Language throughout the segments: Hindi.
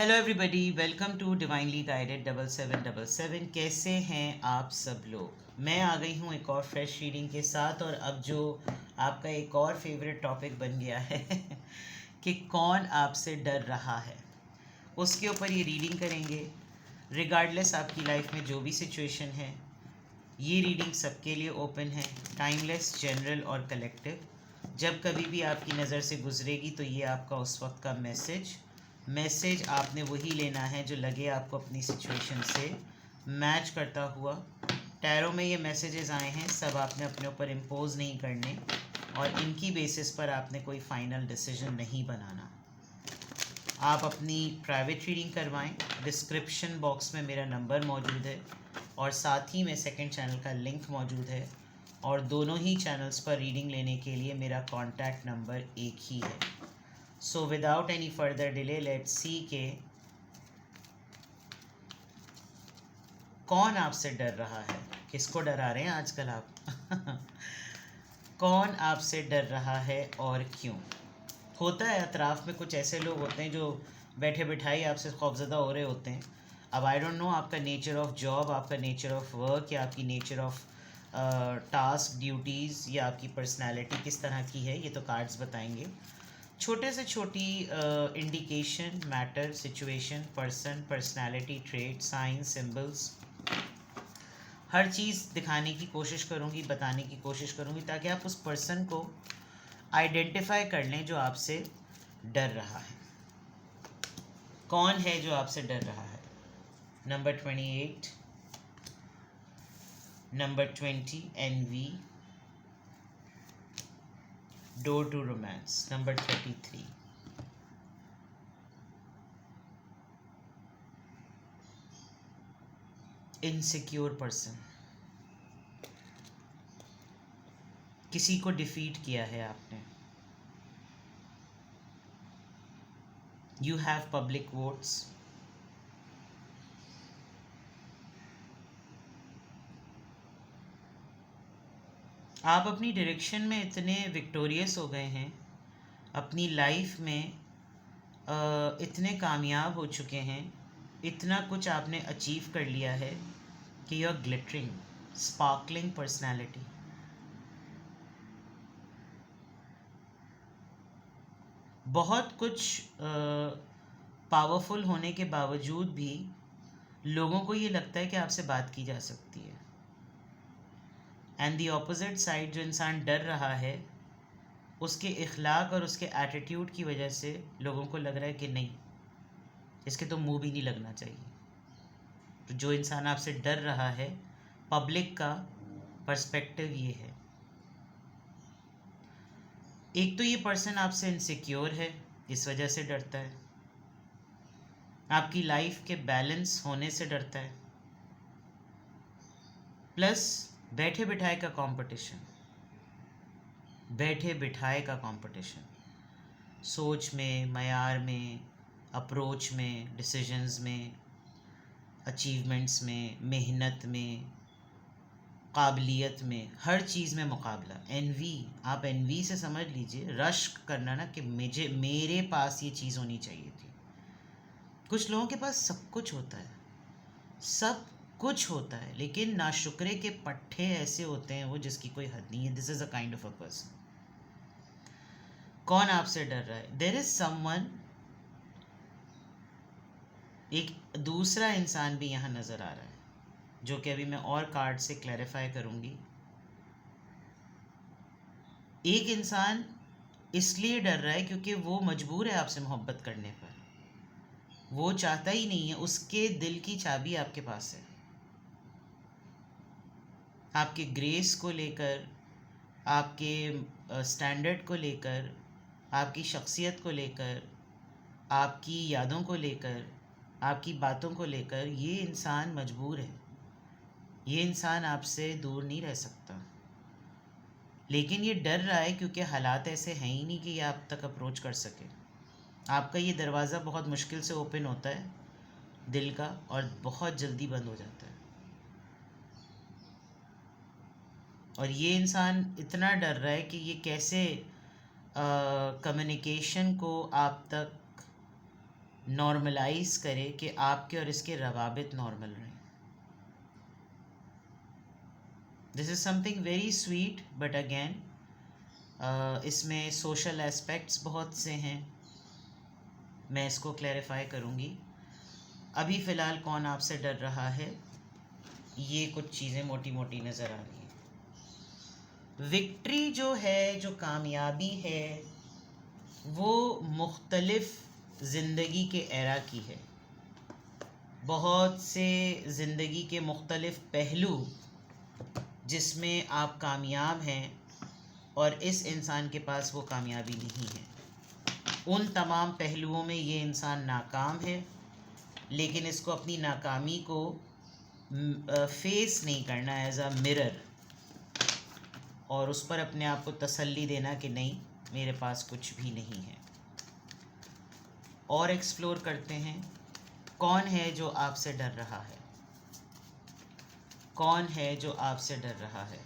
Hello everybody, welcome to divinely guided 7777। कैसे हैं आप सब लोग। मैं आ गई हूँ एक और फ्रेश रीडिंग के साथ, और अब जो आपका एक और फेवरेट टॉपिक बन गया है कि कौन आपसे डर रहा है, उसके ऊपर ये रीडिंग करेंगे। रिगार्डलेस आपकी लाइफ में जो भी सिचुएशन है, ये रीडिंग सबके लिए ओपन है, टाइमलेस, जनरल और कलेक्टिव। जब कभी भी आपकी नज़र से गुजरेगी तो ये आपका उस वक्त का मैसेज आपने वही लेना है जो लगे आपको अपनी सिचुएशन से मैच करता हुआ। टैरो में ये मैसेजेस आए हैं, सब आपने अपने ऊपर इम्पोज नहीं करने, और इनकी बेसिस पर आपने कोई फाइनल डिसीजन नहीं बनाना। आप अपनी प्राइवेट रीडिंग करवाएं। डिस्क्रिप्शन बॉक्स में मेरा नंबर मौजूद है, और साथ ही में सेकंड चैनल का लिंक मौजूद है, और दोनों ही चैनल्स पर रीडिंग लेने के लिए मेरा कॉन्टैक्ट नंबर एक ही है। So without any further delay, let's see के कौन आपसे डर रहा है। किसको डरा रहे हैं आजकल आप कौन आपसे डर रहा है और क्यों। होता है अतराफ में कुछ ऐसे लोग होते हैं जो बैठे बिठाई आपसे खौफजदा हो रहे होते हैं। अब आई डोंट नो आपका नेचर ऑफ जॉब, आपका नेचर ऑफ वर्क, या आपकी नेचर ऑफ टास्क ड्यूटीज़, या आपकी पर्सनैलिटी किस तरह की है, ये तो कार्ड्स बताएंगे। छोटे से छोटी indication, matter, situation, person, personality, trait, sign, symbols, हर चीज़ दिखाने की कोशिश करूँगी, बताने की कोशिश करूँगी, ताकि आप उस पर्सन को आइडेंटिफाई कर लें जो आपसे डर रहा है। कौन है जो आपसे डर रहा है। Number 28, number 20, envy, door to romance. Number 33, insecure person. किसी को डिफीट किया है आपने। You have public votes. आप अपनी डायरेक्शन में इतने विक्टोरियस हो गए हैं, अपनी लाइफ में इतने कामयाब हो चुके हैं, इतना कुछ आपने अचीव कर लिया है कि you are glittering, sparkling personality. बहुत कुछ पावरफुल होने के बावजूद भी लोगों को ये लगता है कि आपसे बात की जा सकती है। एंड दी ऑपोजिट साइड, जो इंसान डर रहा है, उसके इखलाक और उसके एटीट्यूड की वजह से लोगों को लग रहा है कि नहीं, इसके तो मुंह भी नहीं लगना चाहिए। तो जो इंसान आपसे डर रहा है, पब्लिक का पर्सपेक्टिव ये है। एक तो ये पर्सन आपसे इनसिक्योर है, इस वजह से डरता है। आपकी लाइफ के बैलेंस होने से डरता है। प्लस बैठे बिठाए का कंपटीशन, बैठे बिठाए का कंपटीशन, सोच में, मयार में, अप्रोच में, डिसीजंस में, अचीवमेंट्स में, मेहनत में, काबिलियत में, हर चीज़ में मुकाबला। एनवी, आप एनवी से समझ लीजिए रश्क करना ना, कि मेरे पास ये चीज़ होनी चाहिए थी। कुछ लोगों के पास सब कुछ होता है, सब कुछ होता है, लेकिन नाशुक्रे के पट्टे ऐसे होते हैं वो, जिसकी कोई हद नहीं है। This is a kind of a person. कौन आपसे डर रहा है। देयर इज समवन, एक दूसरा इंसान भी यहाँ नज़र आ रहा है, जो कि अभी मैं और कार्ड से क्लैरिफाई करूँगी। एक इंसान इसलिए डर रहा है क्योंकि वो मजबूर है आपसे मोहब्बत करने पर। वो चाहता ही नहीं है, उसके दिल की चाबी आपके पास है। आपके ग्रेस को लेकर, आपके स्टैंडर्ड को लेकर, आपकी शख्सियत को लेकर, आपकी यादों को लेकर, आपकी बातों को लेकर, ये इंसान मजबूर है। ये इंसान आपसे दूर नहीं रह सकता, लेकिन ये डर रहा है क्योंकि हालात ऐसे हैं ही नहीं कि ये आप तक अप्रोच कर सके। आपका ये दरवाज़ा बहुत मुश्किल से ओपन होता है दिल का, और बहुत जल्दी बंद हो जाता है। और ये इंसान इतना डर रहा है कि ये कैसे कम्युनिकेशन को आप तक नॉर्मलाइज करे कि आपके और इसके रवाबित नॉर्मल रहें। This is something very sweet, but again इसमें सोशल एस्पेक्ट्स बहुत से हैं, मैं इसको क्लैरिफाई करूँगी। अभी फ़िलहाल कौन आपसे डर रहा है, ये कुछ चीज़ें मोटी मोटी नज़र आ रही हैं। विक्ट्री जो है, जो कामयाबी है, वो मुख्तलिफ़ ज़िंदगी के एरा की है। बहुत से ज़िंदगी के मुख्तलिफ़ पहलू जिसमें आप कामयाब हैं और इस इंसान के पास वो कामयाबी नहीं है। उन तमाम पहलुओं में ये इंसान नाकाम है, लेकिन इसको अपनी नाकामी को फेस नहीं करना एज अ मिरर, और उस पर अपने आप को तसल्ली देना कि नहीं, मेरे पास कुछ भी नहीं है। और एक्सप्लोर करते हैं, कौन है जो आपसे डर रहा है, कौन है जो आपसे डर रहा है।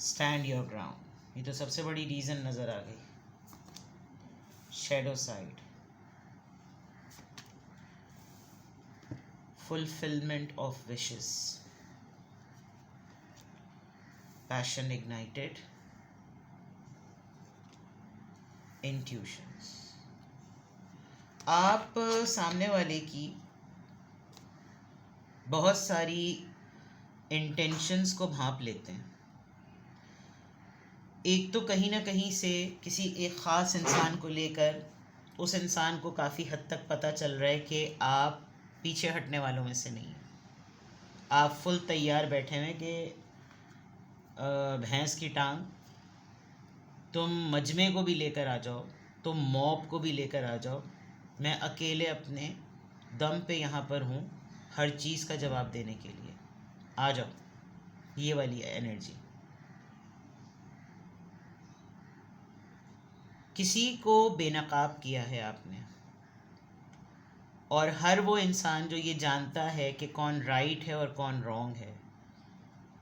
स्टैंड योर ग्राउंड, ये तो सबसे बड़ी रीज़न नज़र आ गई। Shadow side, fulfillment of wishes, passion ignited, intuitions। आप सामने वाले की बहुत सारी इंटेंशंस को भांप लेते हैं। एक तो कहीं ना कहीं से किसी एक ख़ास इंसान को लेकर उस इंसान को काफ़ी हद तक पता चल रहा है कि आप पीछे हटने वालों में से नहीं हैं। आप फुल तैयार बैठे हुए कि भैंस की टांग, तुम मजमे को भी लेकर आ जाओ, तुम मॉब को भी लेकर आ जाओ, मैं अकेले अपने दम पे यहाँ पर हूँ हर चीज़ का जवाब देने के लिए, आ जाओ। ये वाली एनर्जी। किसी को बेनकाब किया है आपने, और हर वो इंसान जो ये जानता है कि कौन राइट है और कौन रॉन्ग है,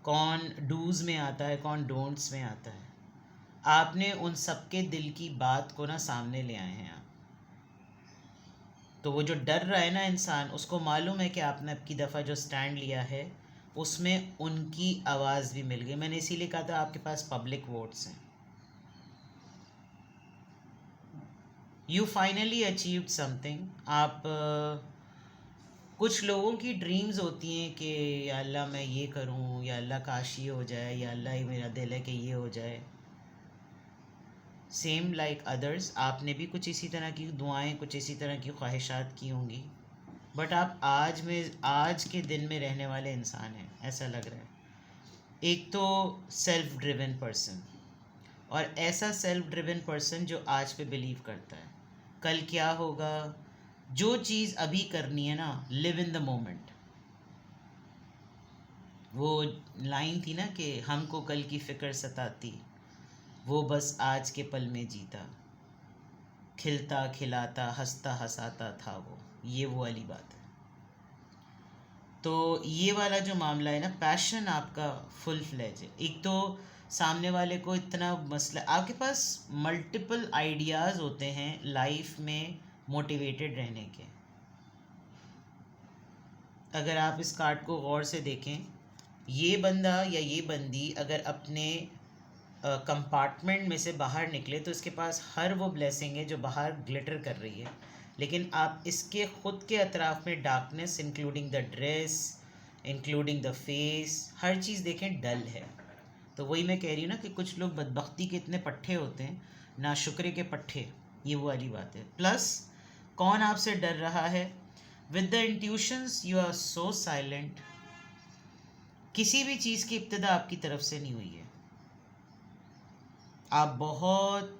कौन डूज़ में आता है कौन डोंट्स में आता है, आपने उन सबके दिल की बात को ना सामने ले आए हैं आप। तो वो जो डर रहा है ना इंसान, उसको मालूम है कि आपने अब की दफ़ा जो स्टैंड लिया है उसमें उनकी आवाज़ भी मिल गई। मैंने इसीलिए कहा था आपके पास पब्लिक वोट्स हैं। You finally achieved something. आप कुछ लोगों की ड्रीम्स होती हैं कि या अल्लाह मैं ये करूं, या अल्लाह काश ये हो जाए, या अल्लाह ही मेरा दिल है कि ये हो जाए। सेम लाइक अदर्स, आपने भी कुछ इसी तरह की दुआएं, कुछ इसी तरह की ख्वाहिशात की होंगी, बट आप आज के दिन में रहने वाले इंसान हैं, ऐसा लग रहा है। एक तो सेल्फ ड्रिवन पर्सन, और ऐसा सेल्फ ड्रिवन पर्सन जो आज पे बिलीव करता है कल क्या होगा। जो चीज़ अभी करनी है ना, लिव इन द मोमेंट। वो लाइन थी ना कि हमको कल की फ़िक्र सताती, वो बस आज के पल में जीता, खिलता खिलाता हंसता हंसाता था वो, ये वो वाली बात है। तो ये वाला जो मामला है ना, पैशन आपका फुल फ्लेज है। एक तो सामने वाले को इतना मसला, आपके पास मल्टीपल आइडियाज़ होते हैं लाइफ में मोटिवेटेड रहने के। अगर आप इस कार्ड को गौर से देखें, ये बंदा या ये बंदी अगर अपने कंपार्टमेंट में से बाहर निकले तो इसके पास हर वो ब्लेसिंग है जो बाहर ग्लिटर कर रही है, लेकिन आप इसके ख़ुद के अतराफ़ में darkness, including the dress, including the face, हर चीज़ देखें डल है। तो वही मैं कह रही हूँ ना कि कुछ लोग बदबख्ती के इतने पट्टे होते हैं, ना शुक्र के पट्टे, ये वो वाली बात है। प्लस कौन आपसे डर रहा है, with the intuitions you are so silent. किसी भी चीज़ की इब्तिदा आपकी तरफ से नहीं हुई है, आप बहुत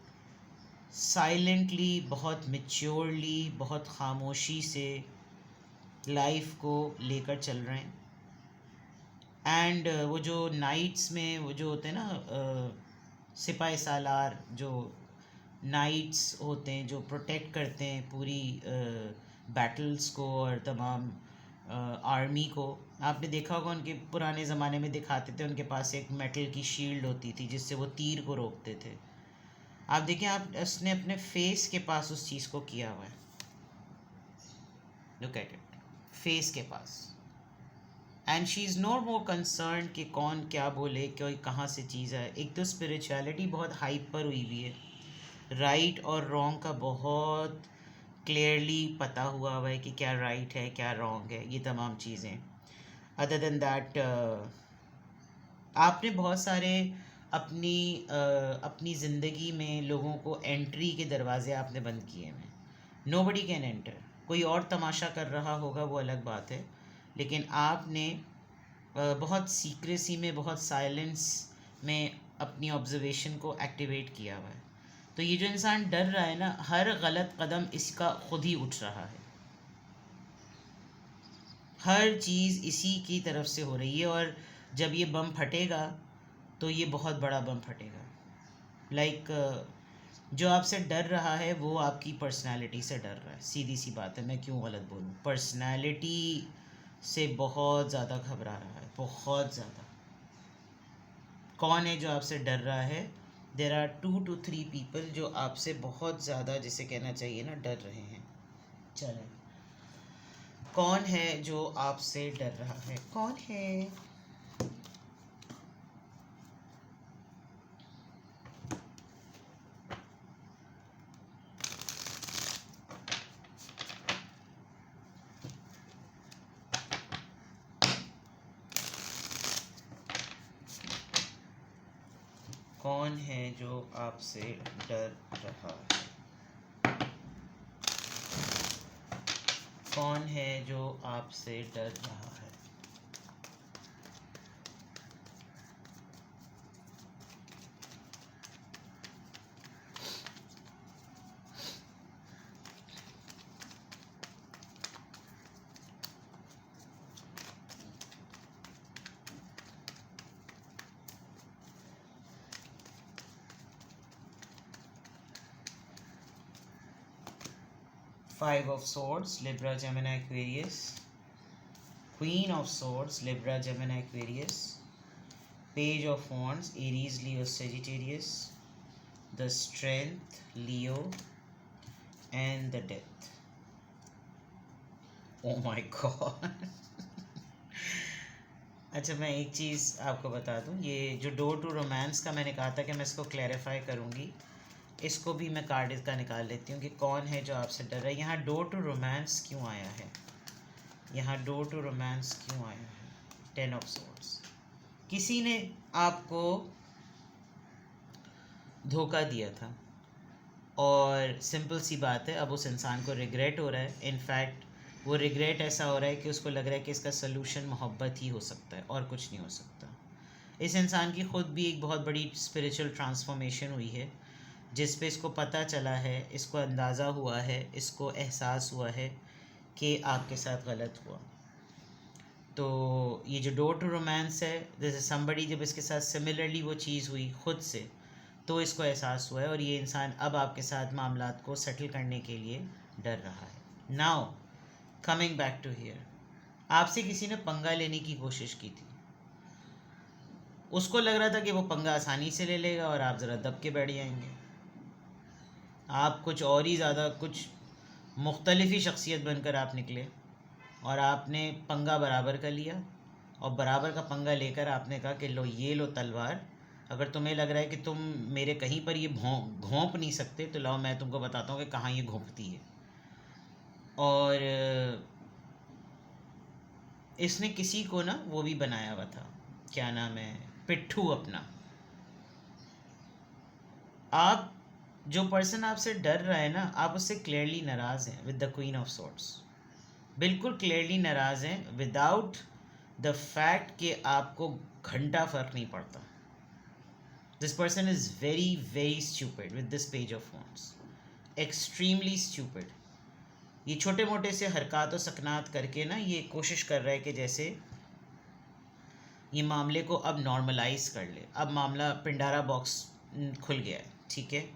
साइलेंटली, बहुत मैच्योरली, बहुत खामोशी से लाइफ को लेकर चल रहे हैं। एंड वो जो नाइट्स में वो जो होते हैं ना सिपाही सालार, जो नाइट्स होते हैं जो प्रोटेक्ट करते हैं पूरी बैटल्स को और तमाम आर्मी को। आपने देखा होगा उनके पुराने ज़माने में दिखाते थे, उनके पास एक मेटल की शील्ड होती थी जिससे वो तीर को रोकते थे। आप देखें, आप उसने अपने फेस के पास उस चीज़ को किया हुआ है। लुक एट इट, फेस के पास। And she is no more concern कि कौन क्या बोले, कोई कहाँ से चीज़ है। एक तो स्पिरिचुअलिटी बहुत हाइप पर हुई हुई है, राइट और रॉन्ग का बहुत क्लियरली पता हुआ है कि क्या राइट है क्या रॉन्ग है, ये तमाम चीज़ें। अदर देन दैट आपने बहुत सारे अपनी ज़िंदगी में लोगों को एंट्री के दरवाजे आपने बंद किए हैं। Nobody can enter. कोई और तमाशा कर रहा होगा वो अलग बात है, लेकिन आपने बहुत सीक्रेसी में, बहुत साइलेंस में अपनी ऑब्जर्वेशन को एक्टिवेट किया हुआ है। तो ये जो इंसान डर रहा है ना, हर गलत कदम इसका खुद ही उठ रहा है। हर चीज़ इसी की तरफ से हो रही है, और जब ये बम फटेगा तो ये बहुत बड़ा बम फटेगा। लाइक जो आपसे डर रहा है वो आपकी पर्सनालिटी से डर रहा है। सीधी सी बात है, मैं क्यों गलत बोलूँ, पर्सनालिटी से बहुत ज़्यादा घबरा रहा है, बहुत ज़्यादा। कौन है जो आपसे डर रहा है? देर आर 2 to 3 पीपल जो आपसे बहुत ज़्यादा, जिसे कहना चाहिए ना, डर रहे हैं। चलें, कौन है जो आपसे डर रहा है? कौन है? कौन है जो आपसे डर रहा है? कौन है जो आपसे डर रहा है? Five of Swords, Libra, Gemini, Aquarius. Queen of Swords, Libra, Gemini, Aquarius. Page of Wands, Aries, Leo, Sagittarius. The Strength, Leo. And the Death. Oh my God. अच्छा, मैं एक चीज़ आपको बता दूं, ये जो डोर टू रोमांस का मैंने कहा था कि मैं इसको क्लैरिफाई करूंगी, इसको भी मैं कार्ड इसका निकाल लेती हूँ कि कौन है जो आपसे डर रहा है। यहाँ डोर टू रोमांस क्यों आया है? यहाँ डोर टू रोमांस क्यों आया है? 10 ऑफ सोर्ड्स। किसी ने आपको धोखा दिया था, और सिंपल सी बात है, अब उस इंसान को रिग्रेट हो रहा है। इनफैक्ट वो रिग्रेट ऐसा हो रहा है कि उसको लग रहा है कि इसका सलूशन मोहब्बत ही हो सकता है और कुछ नहीं हो सकता। इस इंसान की ख़ुद भी एक बहुत बड़ी स्पिरिचुअल ट्रांसफॉर्मेशन हुई है, जिस पे इसको पता चला है, इसको अंदाज़ा हुआ है, इसको एहसास हुआ है कि आपके साथ गलत हुआ। तो ये जो डोर टू रोमांस है, जैसे समबडी जब इसके साथ सिमिलरली वो चीज़ हुई खुद से, तो इसको एहसास हुआ है, और ये इंसान अब आपके साथ मामलात को सेटल करने के लिए डर रहा है। Now coming back to here, आपसे किसी ने पंगा लेने की कोशिश की थी। उसको लग रहा था कि वो पंगा आसानी से ले लेगा और आप ज़रा दब के बैठ जाएंगे। आप कुछ और ही ज़्यादा कुछ मुख्तलिफ ही शख्सियत बनकर आप निकले, और आपने पंगा बराबर कर लिया, और बराबर का पंगा लेकर आपने कहा कि लो, ये लो तलवार, अगर तुम्हें लग रहा है कि तुम मेरे कहीं पर ये घोंप नहीं सकते, तो लाओ मैं तुमको बताता हूँ कि कहाँ ये घोंपती है। और इसने किसी को ना वो भी बनाया हुआ था, क्या नाम है, पिट्ठू अपना। आप जो पर्सन आपसे डर रहा है ना, आप उससे क्लियरली नाराज़ हैं with the queen of swords. बिल्कुल क्लियरली नाराज़ हैं, विदाउट द फैक्ट कि आपको घंटा फ़र्क नहीं पड़ता। This person is very very stupid with this page of wands, extremely stupid. ये छोटे मोटे से हरकत और सकनात करके ना ये कोशिश कर रहा है कि जैसे ये मामले को अब नॉर्मलाइज कर ले। अब मामला पिंडारा बॉक्स खुल गया है, ठीक है।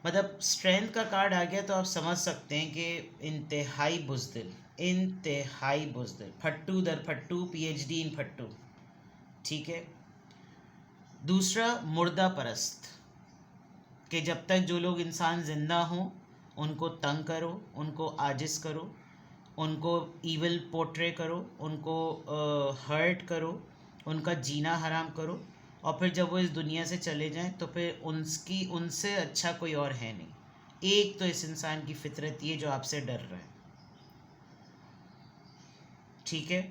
मतलब स्ट्रेंथ का कार्ड आ गया, तो आप समझ सकते हैं कि इंतहाई बुज़दिल, इंतहाई बुज़दिल, फट्टू दर फट्टू, PhD इन फट्टू, ठीक है। दूसरा मुर्दा परस्त, कि जब तक जो लोग इंसान ज़िंदा हों उनको तंग करो, उनको आजिज़ करो, उनको ईविल पोर्ट्रे करो, उनको हर्ट करो, उनका जीना हराम करो, और फिर जब वो इस दुनिया से चले जाएं तो फिर उनसे अच्छा कोई और है नहीं। एक तो इस इंसान की फितरत ये जो आपसे डर रहा है, ठीक है।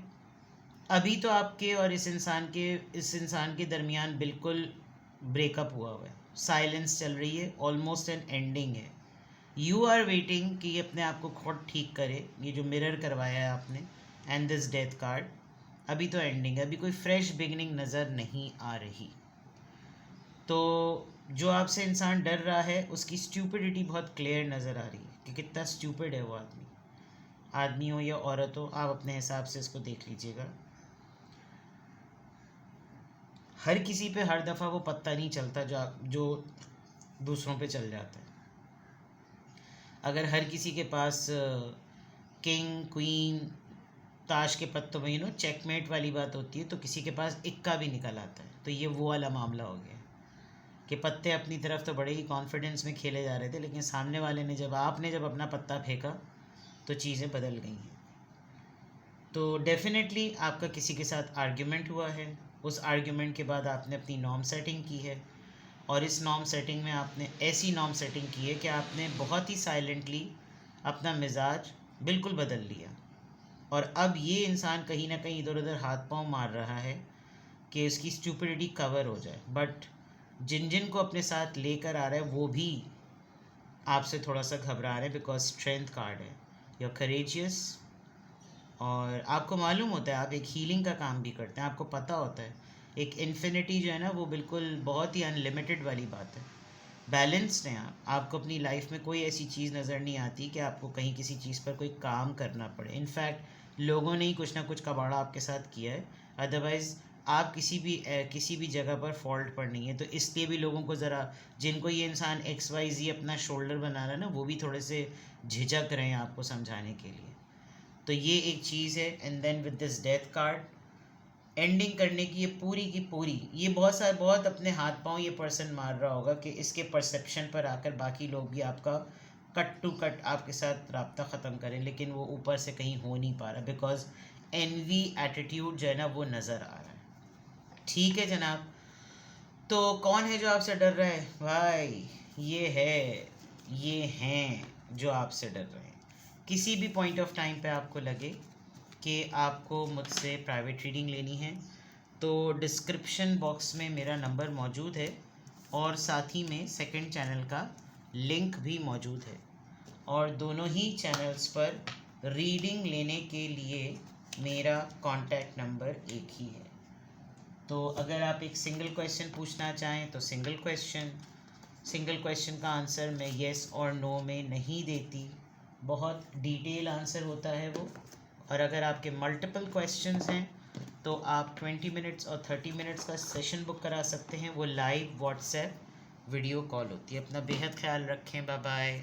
अभी तो आपके और इस इंसान के दरमियान बिल्कुल ब्रेकअप हुआ है, साइलेंस चल रही है, ऑलमोस्ट एन एंडिंग है। यू आर वेटिंग कि ये अपने आप को खुद ठीक करे, ये जो मिरर करवाया है आपने, एंड दिस डेथ कार्ड, अभी तो एंडिंग है, अभी कोई फ्रेश बिगनिंग नज़र नहीं आ रही। तो जो आपसे इंसान डर रहा है उसकी स्टूपिडिटी बहुत क्लियर नज़र आ रही है कि कितना स्टूपिड है वो आदमी हो या औरत हो, आप अपने हिसाब से इसको देख लीजिएगा। हर किसी पे हर दफ़ा वो पत्ता नहीं चलता जो दूसरों पे चल जाता है। अगर हर किसी के पास किंग क्वीन ताश के पत्तों में चेकमेट वाली बात होती है, तो किसी के पास इक्का भी निकल आता है। तो ये वो वाला मामला हो गया कि पत्ते अपनी तरफ तो बड़े ही कॉन्फिडेंस में खेले जा रहे थे, लेकिन सामने वाले ने जब अपना पत्ता फेंका तो चीज़ें बदल गई हैं। तो डेफिनेटली आपका किसी के साथ आर्ग्यूमेंट हुआ है, उस आर्ग्यूमेंट के बाद आपने अपनी नॉर्म सेटिंग की है, और इस नॉर्म सेटिंग में आपने ऐसी नॉर्म सेटिंग की है कि आपने बहुत ही साइलेंटली अपना मिजाज बिल्कुल बदल लिया, और अब ये इंसान कहीं ना कहीं इधर उधर हाथ पांव मार रहा है कि उसकी स्टूपिडिटी कवर हो जाए। बट जिन को अपने साथ लेकर आ रहा है वो भी आपसे थोड़ा सा घबरा रहे हैं, बिकॉज स्ट्रेंथ कार्ड है, यू आर करेजियस, और आपको मालूम होता है आप एक हीलिंग का काम भी करते हैं, आपको पता होता है एक इन्फिनिटी जो है ना वो बिल्कुल बहुत ही अनलिमिटेड वाली बात है। बैलेंस्ड हैं आपको अपनी लाइफ में कोई ऐसी चीज़ नज़र नहीं आती कि आपको कहीं किसी चीज़ पर कोई काम करना पड़े। इनफैक्ट लोगों ने ही कुछ ना कुछ कबाड़ा आपके साथ किया है, अदरवाइज़ आप किसी भी जगह पर फॉल्ट पर नहीं है। तो इसलिए भी लोगों को ज़रा, जिनको ये इंसान XYZ अपना शोल्डर बना रहा है ना, वो भी थोड़े से झिझक रहे हैं आपको समझाने के लिए। तो ये एक चीज़ है। And then with this death card ending करने की ये पूरी ये बहुत अपने हाथ पांव ये पर्सन मार रहा होगा कि इसके परसेप्शन पर आकर बाकी लोग भी आपका कट टू कट आपके साथ रब्ता ख़त्म करें, लेकिन वो ऊपर से कहीं हो नहीं पा रहा, बिकॉज एनवी एटीट्यूड जो है ना वो नज़र आ रहा है। ठीक है जनाब, तो कौन है जो आपसे डर रहा है भाई? ये हैं जो आपसे डर रहे हैं। किसी भी पॉइंट ऑफ टाइम पे आपको लगे कि आपको मुझसे प्राइवेट रीडिंग लेनी है तो डिस्क्रिप्शन बॉक्स में मेरा नंबर मौजूद है, और साथ ही में सेकंड चैनल का लिंक भी मौजूद है, और दोनों ही चैनल्स पर रीडिंग लेने के लिए मेरा कॉन्टैक्ट नंबर एक ही है। तो अगर आप एक सिंगल क्वेश्चन पूछना चाहें तो सिंगल क्वेश्चन का आंसर मैं येस और नो में नहीं देती, बहुत डिटेल आंसर होता है वो। और अगर आपके मल्टीपल क्वेश्चंस हैं तो आप 20 मिनट्स और 30 मिनट्स का सेशन बुक करा सकते हैं, वो लाइव व्हाट्सएप वीडियो कॉल होती है। अपना बेहद ख्याल रखें, बाय बाय।